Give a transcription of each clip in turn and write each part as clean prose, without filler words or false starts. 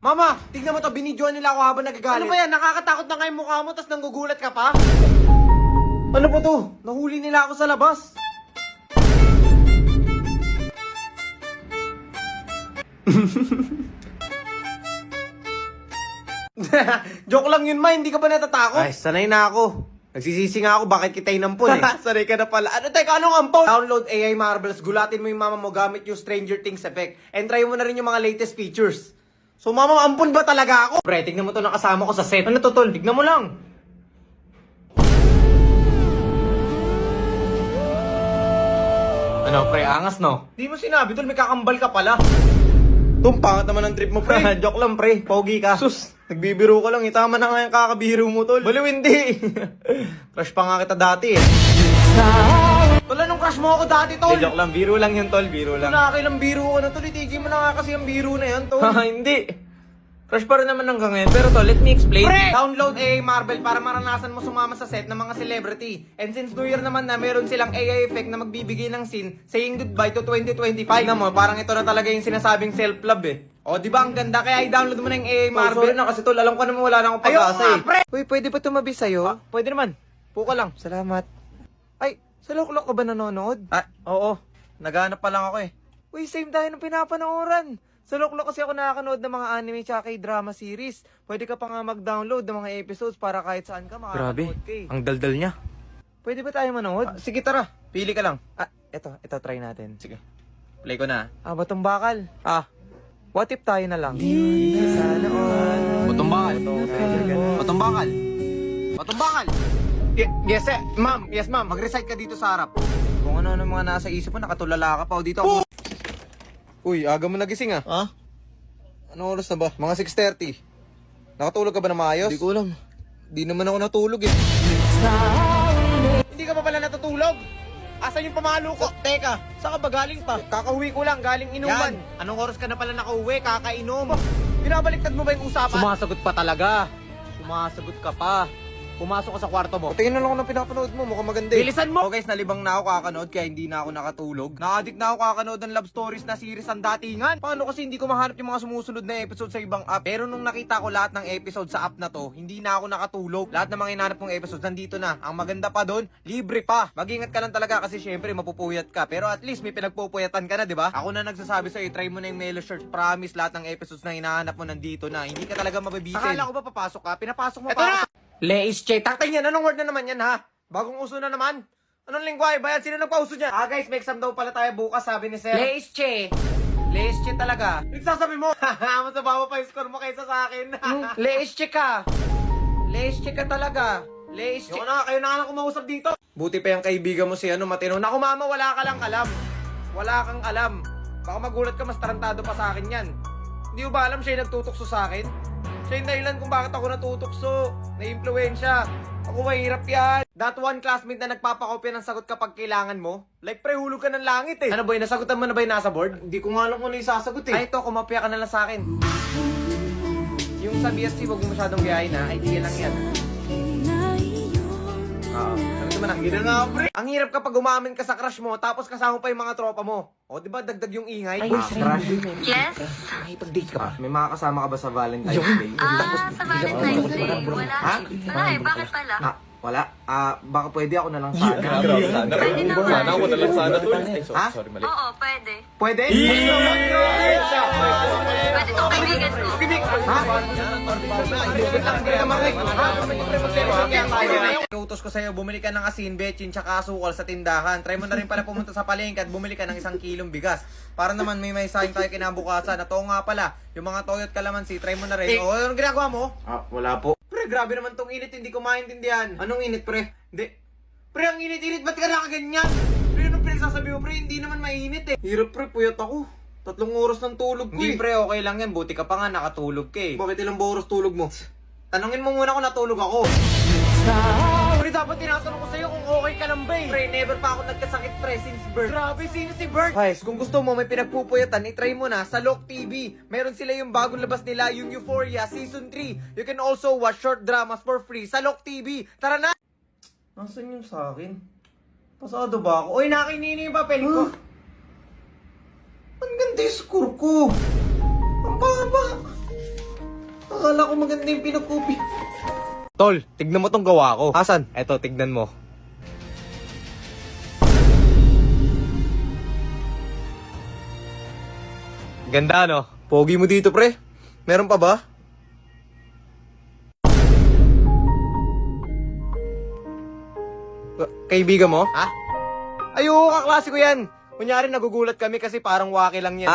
Mama, tignan mo to, binidyoan nila ako habang nagagalit. Ano ba yan? Nakakatakot na kayo mukha mo, tas nanggugulat ka pa? Ano ba to? Nahuli nila ako sa labas. Joke lang yun, ma. Hindi ka ba natatakot? Ay, sanay na ako. Nagsisisi nga ako, bakit kita inampun eh. Sanay ka na pala. Ano, teka, anong ampon? Download AI Marbles, gulatin mo yung mama mo gamit yung Stranger Things effect. And try mo na rin yung mga latest features. So, mama, ampun ba talaga ako? Pre, tignan mo to, nakasama ko sa set. Ano to, tol? Tignan mo lang. Ano, pre, angas, no? Di mo sinabi, tol, may kakambal ka pala. Tung, pangat naman ang trip mo, pre. Joke lang, pre. Pogi ka. Sus, nagbibiro ka lang. Itama na nga yung kakabiro mo, tol. Baliw, hindi. Crush pa nga kita dati, eh. Tol, anong crush mo ako dati, tol? Joke lang, biro lang yun, tol. Biro lang. Nakakailang biro ko na, tol. Itigil mo na nga kasi ang biro na yan, tol. Hindi. Crush pa rin naman hanggang ngayon. Pero tol, let me explain. Pre! Download AI Marvel para maranasan mo sumama sa set ng mga celebrity. And since New Year naman na, meron silang AI effect na magbibigay ng scene saying goodbye to 2025. Na mo, parang ito na talaga yung sinasabing self-love eh. O, di ba ang ganda? Kaya i-download mo na yung AI Marvel. Sorry na kasi tol, alam ko naman wala na akong pag-asa eh. Pre! Uy, pwede ba tumabi sa'yo? Pwede naman. Puka lang. Salamat. Ay, sa Loklok ka ba nanonood? Ah, oo. Naghanap pa lang ako eh. Uy, same tayo ng pinapanooran. Sa Loklok kasi ako nakakanood ng mga anime tsaka drama series. Pwede ka pa nga mag-download ng mga episodes para kahit saan ka makakanood ka eh. Ang daldal niya. Pwede ba tayo manood? Sige, tara. Pili ka lang. Ito try natin. Sige. Play ko na. Batong bakal. What if tayo na lang? Sana all. Batong bakal. Batong bakal. Batong bakal. Yes, ma'am. Yes, ma'am. Mag-recite ka dito sa harap. Kung ano mga nasa isip mo, nakatulala ka pa. O dito ako. Uy, aga mo nagising ah. Ha? Anong oras na ba? Mga 6:30. Nakatulog ka ba na maayos? Hindi ko alam. Di naman ako natulog eh. Hindi ka pa pala natutulog? Asan yung pamalo ko? Teka, saan ka ba galing pa? Kakauwi ko lang, galing inuman. Yan. Anong oras ka na pala nakauwi? Kakainom. Binabaliktad mo ba yung usapan? Sumasagot pa talaga. Sumasagot ka pa. Pumasok ka sa kwarto mo. Tingin na lang ako ng pinapanood mo, mukhang maganda eh. Bilisan mo! Okay guys, nalibang na ako kakanood kaya hindi na ako nakatulog. Na-addict na ako kakanood ng love stories na series ang datingan. Paano kasi hindi ko mahanap yung mga sumusunod na episode sa ibang app? Pero nung nakita ko lahat ng episode sa app na to, hindi na ako nakatulog. Lahat ng mga hinanap kong episodes nandito na. Ang maganda pa doon, libre pa. Mag-ingat ka lang talaga kasi syempre mapupuyat ka. Pero at least may pinagpupuyatan ka na, di ba? Ako na nagsasabi sa'yo, try mo na yung Melo Search. Promise, lahat ng episodes na hinahanap mo nandito na. Hindi ka talaga mabibitin. Akala ko ba papasok ka? Pinapasok mo pa. Leis che. Taktay yan. Anong word na naman yan ha? Bagong uso na naman. Anong lingwahe ba yan? Sino nagpauso dyan? Guys, may exam daw pala tayo bukas, sabi ni Sir. Leis che. Leis che talaga. Nagsasabi mo. Mas nababa pa yung score mo kaysa sa akin. Leis che ka. Leis che ka talaga. Leis che. Kayo na nga kumausap dito. Buti pa yung kaibigan mo si Matino. Naku mama, wala ka lang alam. Wala kang alam. Baka magulat ka, mas tarantado pa sa akin yan. Hindi mo ba alam siya yung nagtutukso sa akin? Siya yung dahilan kung bakit ako natutokso. Na-impluensya. Ako mahirap yan. That one classmate na nagpapakopya ng sagot kapag kailangan mo. Like prehulog ka ng langit eh. Ano boy, nasagutan mo na ba yung nasa board? Hindi ko nga alam kung ano yung sasagot eh. Ay ito, kumapya ka na lang sa akin. Yung sa BSC, huwag mo masyadong biyahin ha. Idea lang yan. Ano naman ang gina nga pre? Ang hirap kapag umamin ka sa crush mo tapos kasama pa yung mga tropa mo. O diba dagdag yung ingay? Crush. Yes? Ay, pag-date ka ba? May mga kasama ka ba sa Valentine's Day? Sa Valentine's Day. Wala. Wala eh, bakit pala? Wala. Baka pwede ako na lang sana. Pwede naman. Sana ako na lang sana to. Ha? Sorry, mali. Oo, pwede. Pwede? Pwede tong kaibigan ko. Ha? Utos ko sa'yo, bumili ka ng asin, bechin, tsaka asukal sa tindahan. Try mo na rin pala pumunta sa palengke at bumili ka ng 1 kilong bigas. Para naman may sayang tayo kinabukasan. At oo nga pala, yung mga toyot kalamansi, try mo na rin. O, anong ginagawa mo? Wala po. Pre, grabe naman tong init, hindi ko maintindihan. Anong init, pre? Hindi. Pre, ang init-init, ba't ka nakaganyan? Pre, anong pinagsasabi mo, pre? Hindi naman mainit eh. Hirap, pre, puyat ako. 3 oras ng tulog ko Hindi, eh. Pre, okay lang yan. Buti ka pa nga, nakatulog ka eh. Bakit ilang oras tulog mo? Tanungin mo muna kung natulog ako. Pre, dapat tinatanong ko sa'yo kung okay ka lang ba eh. Pre, never pa ako nagkasakit, pre, since birth. Grabe, sino si Bert? Guys, kung gusto mo may pinagpupuyatan, itry mo na sa Lok TV. Meron sila yung bagong labas nila, yung Euphoria Season 3. You can also watch short dramas for free sa Lok TV. Tara na! Nasaan yung sa akin? Pasado ba ako? Uy, nakinini yung papel ko. Ang ganda yung score ko. Ang baba. maganda yung pinagkupi. Tol, tignan mo tong gawa ko. Asan? Eto, tignan mo. Ganda, no? Pogi mo dito, pre. Meron pa ba? Kaibigan mo? Ha? Ayoko, kaklase ko yan. Kunyari, nagugulat kami kasi parang waki lang yan.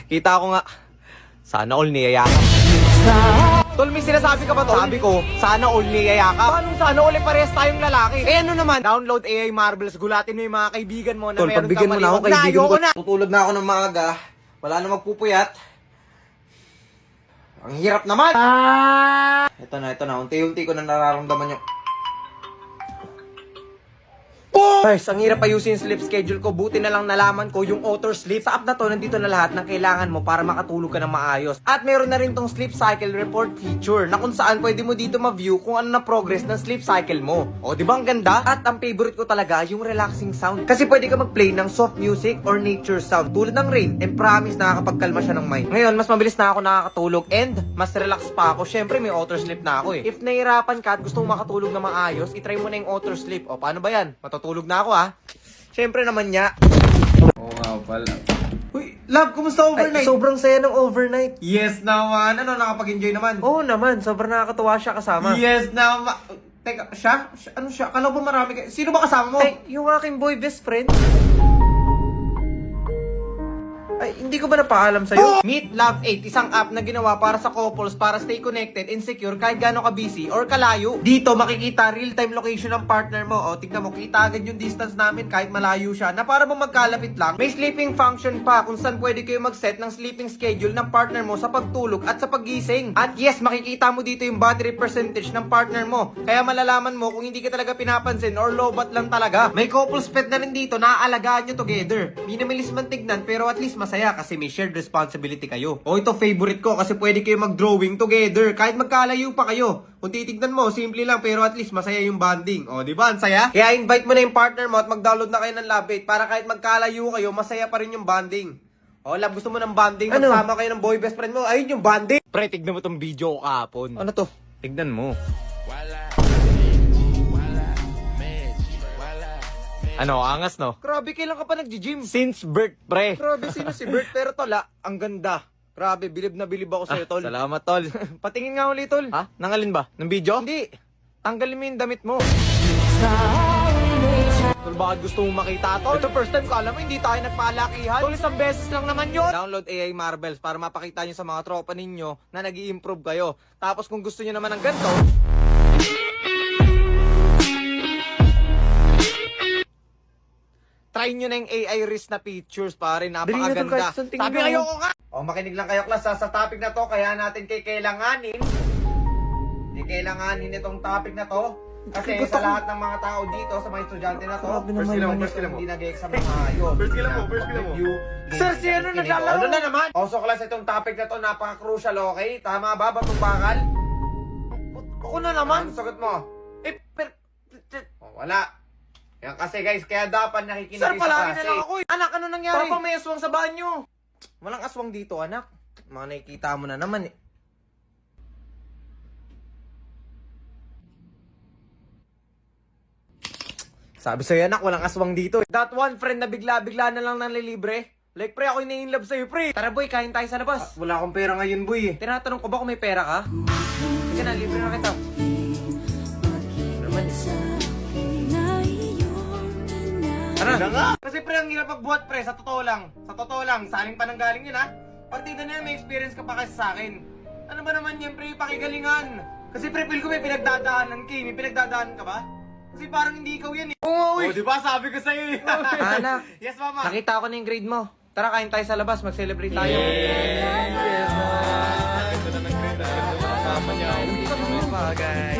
Kita ko nga. Sana all niyayakap. Tol, may sinasabi ka ba, Tol? Sabi ko, sana all niyayakap. Paano sana all parehas tayong lalaki? Eh ano naman? Download AI Marbles, gulatin mo yung mga kaibigan mo na Tol, meron pagbigyan kang mo na ako, maliwag. kaibigan Ayoko ko. na. Tutulog na ako ng maaga. Wala na magpupuyat. Ang hirap naman. Ito na. Unti-unti ko na nararamdaman yung... Guys, ang hirap ayusin yung sleep schedule ko. Buti na lang nalaman ko yung auto sleep. Sa app na to, nandito na lahat ng kailangan mo para makatulog ka ng maayos. At meron na rin tong sleep cycle report feature na kung saan pwede mo dito ma-view kung ano na progress ng sleep cycle mo. O, di ba ang ganda? At ang favorite ko talaga, yung relaxing sound. Kasi pwede ka mag-play ng soft music or nature sound tulad ng rain, and promise nakakapagkalma siya ng mind. Ngayon, mas mabilis na ako nakakatulog and mas relax pa ako. Syempre, may auto sleep na ako eh. If nahirapan ka at gusto mo makatulog na maayos, itry mo na yung auto sleep. O, paano ba yan? Matutulog na ako ah. Syempre naman niya. Oo nga pala. Uy, love, kumusta overnight? Ay, sobrang saya ng overnight. Yes naman. Ano, nakapag-enjoy naman? Oo naman, sobrang nakakatuwa siya kasama. Yes naman. Teka, siya? Ano siya? Kala ba marami kayo? Sino ba kasama mo? Ay, yung aking boy best friend. Ay, hindi ko ba napaalam sa'yo? Meet Love 8, isang app na ginawa para sa couples para stay connected and secure kahit gaano ka busy or kalayo. Dito makikita real-time location ng partner mo. O, tignan mo, kita agad yung distance namin kahit malayo siya na para mo magkalapit lang. May sleeping function pa kung saan pwede kayo mag-set ng sleeping schedule ng partner mo sa pagtulog at sa paggising. At yes, makikita mo dito yung battery percentage ng partner mo. Kaya malalaman mo kung hindi ka talaga pinapansin or lobat lang talaga. May couples pet na rin dito na aalagaan nyo together. Minimalis man tignan pero at least masaya kasi may shared responsibility kayo. O ito favorite ko kasi pwede kayo mag-drawing together kahit magkalayo pa kayo. Kung titignan mo, simple lang pero at least masaya yung bonding. O, di ba? Ang saya? Kaya invite mo na yung partner mo at mag-download na kayo ng Love 8 para kahit magkalayo kayo, masaya pa rin yung bonding. O, love, gusto mo ng bonding? Ano? Magsama kayo ng boy best friend mo. Ayun yung bonding. Pre, tignan mo tong video ko kahapon. Ano to? Tignan mo. Ano, angas no? Grabe, kailan ka pa nag-gym? Since birth, pre. Grabe, sino si Bert? Pero tol, ang ganda. Grabe, bilib na bilib ako sa'yo, tol. Salamat, tol. Patingin nga ulit, tol. Ha? Nangalin ba? Ng video? Hindi. Tanggalin mo yung damit mo. Tol, bakit gusto mong makita, tol? Ito first time ko, alam mo, hindi tayo nagpalakihan. Tol, isang beses lang naman yun. Download AI Marbles para mapakita nyo sa mga tropa ninyo na nag-i-improve kayo. Tapos kung gusto nyo naman ng ganito, try nyo na yung AI risk na features, pare. Napakaganda. Sabi ayoko ka. O, makinig lang kayo, class. Sa topic na to, kaya natin kailanganin. Kailanganin itong topic na to. Kasi sa lahat ng mga tao dito, sa mga estudyante na to, first kila mo. Hindi nag-exam ng ayos. First kila mo. Sir, si ano naglalaro? Ano na naman? O, so class, itong topic na to, napaka-crucial, okay? Tama ba? Batong bakal? Ako na naman. Ano sagot mo? Wala. Yan kasi guys, kaya dapat nakikinig Sir, sa palagi klase. na lang ako eh. Anak, ano nangyari? Papa, may aswang sa banyo. Walang aswang dito, anak. Mga nakikita mo na naman eh. Sabi sa'yo, anak, walang aswang dito eh. That one friend na bigla-bigla na lang nanlilibre. Like, pre, ako in love sa'yo, pre. Tara boy, kain tayo sa labas. Wala akong pera ngayon, boy eh. Tinatanong ko ba kung may pera ka? Sige na, libre na kita. Naman. Ano nga? Kasi pre, ang hirap magbuhat, pre. Sa totoo lang. Sa aling pa nang galing yun, ha? Partida na yan, may experience ka pa kasi sa akin. Ano ba naman yan, pre? Pakigalingan. Kasi pre, feel ko may pinagdadaanan ka eh. May pinagdadaanan ka ba? Kasi parang hindi ikaw yan eh. Oo, di ba? Sabi ko sa'yo eh. Anak, Yes, mama. nakita ko na yung grade mo. Tara, kain tayo sa labas. Mag-celebrate tayo.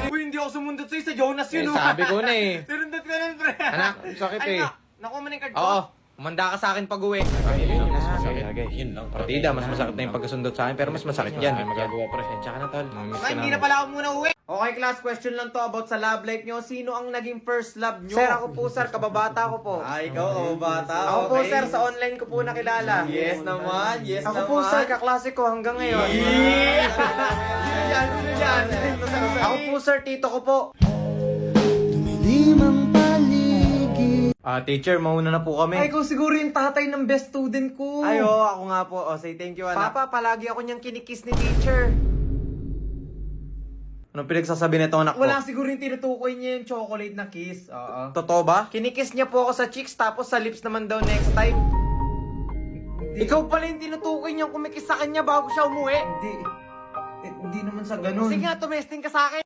Uy, hindi ako sumundot sa'yo. Sa Jonas yun, oh. Sabi ko na eh. Sinundot ka nun, pre. Anak, sakit eh. Nakuha mo na yung card ko. Oo, umanda ka sa akin pag uwi. Yun lang. Partida, mas masakit na yung pagkasundot sa akin, pero mas masakit yan. Magagawa pa rin. Tsaka na, tol. Ay, hindi na pala ako muna uwi. Okay, class, question lang to about sa love life nyo. Sino ang naging first love nyo? Sir, ako po, sir. Kababata ko po. Ay, ikaw, bata. Ako po, okay. sir. Sa online ko po nakilala. Yes naman, yes Ako naman. po, sir. Kaklase ko hanggang ngayon. Yeah! po sir, tito ko po. Teacher, mauna na po kami. Ay, ikaw siguro yung tatay ng best student ko. Ay, oo, ako nga po. O, say thank you, anak. Papa, palagi ako niyang kinikiss ni teacher. Anong pinagsasabi nito, anak ko? Wala siguro yung tinutukoy niya yung chocolate na kiss. Oo. Totoo ba? Kinikiss niya po ako sa cheeks, tapos sa lips naman daw next time. Ikaw pala yung tinutukoy niyang kumikiss sa kanya bago siya umuwi. Hindi naman sa ganun. Sige nga, tumesting ka sa akin.